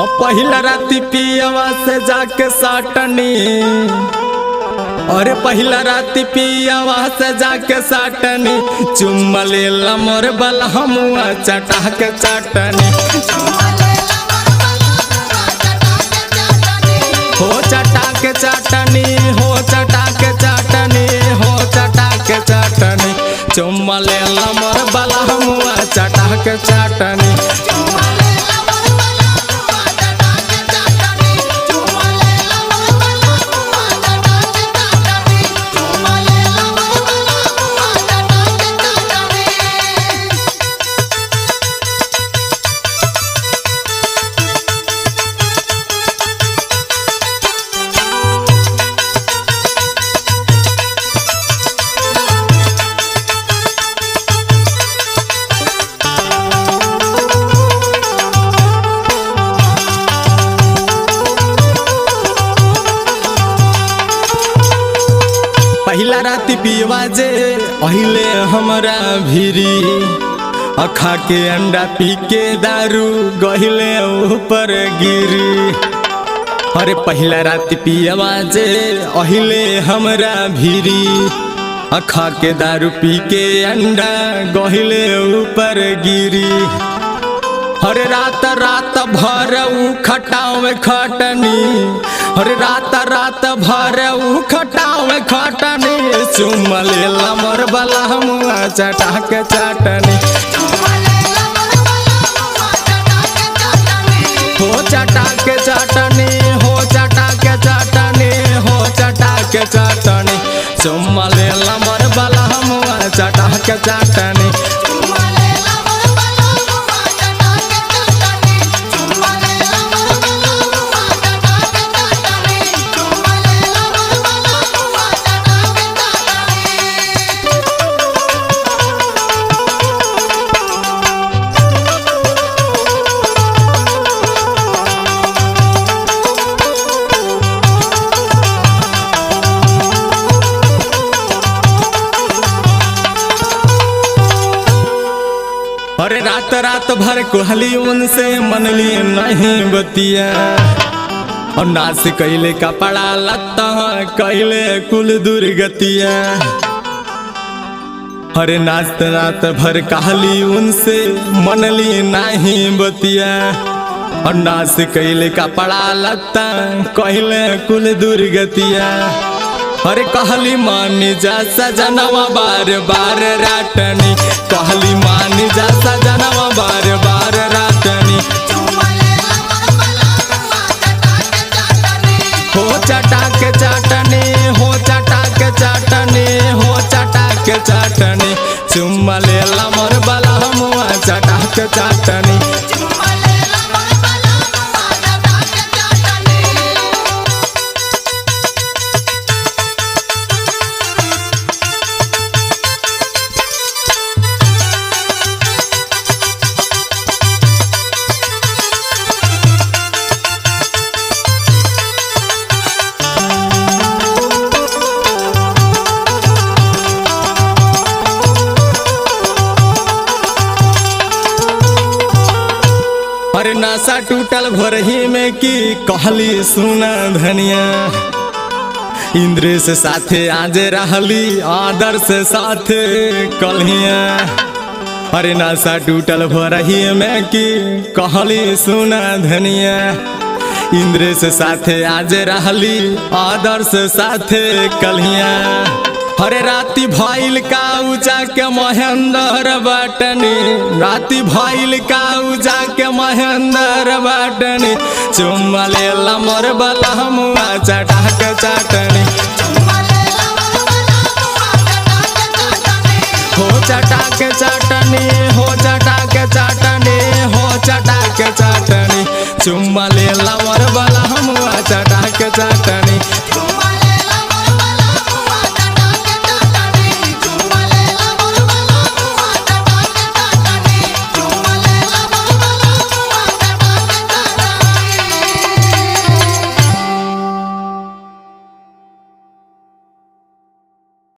पहिला राती पियवा से जाके साटनी, अरे पहिला राती पियवा से जाके साटनी, चुम्मा लेला मोर बलहमुआ चटा के चाटनी, हो चटा के चाटनी, हो चटा के चाटनी, हो चटा के चाटनी, चुम्मा लेला मोर बलहमुआ चटा के चाटनी। पहिला राती पियवा जे अहिले हमरा भिरी, अखा के अंडा पी के दारू गहिले ऊपर गिरी। अरे पहिला राती पियवा जे अहिले हमरा भिरी, अखा के दारू पी के अंडा गहिले ऊपर गिरी। हरे रात रात भर खटाव खटनी, हरे रात रात भर खटाव खटनी, चुम्मा लेला मोर बलहमुआ चटा के चाटनी, हो चटा के चाटनी, हो चटा के चाटनी, हो चटा के चाटनी, चुम्मा लेला मोर बलहमुआ चटा के चाटनी। अरे रात रात भर कहली उनसे मनली नहीं बतिया, और नाच कैले कपड़ा लत्ता कैले कुल दुर्गतिया। अरे नाच रात भर कहली उनसे मनली नहीं बतिया, और नाच कैले कपड़ा लत्ता कैले कुल दुर्गतिया। अरे कहली मानी जा सजनवा बार बार राटनी, कहली मानी जा सजनवा बार बार राटनी, हो चटा के चाटनी, हो चटा के चाटनी, हो चटा के चाटनी, चुम्मा लेला मोर बलहमुआ चटा के चाटनी। अरे नासा टूटल भोरही में की कहली सुना धनिया, इंद्र से साथे आज रहली आदर से साथे कलहिया। अरे नासा टूटल भोरही में की कहली सुना धनिया, इंद्र से साथे आज रहली आदर से साथे कलहिया। हरे राती भइल का उजा के महेंद्र बटनी, राती भइल का उजा के महेंद्र बटनी, चुम्मा लेला मोर बलहमुआ चटा के चाटनी, हो चटा के चाटनी, हो चटा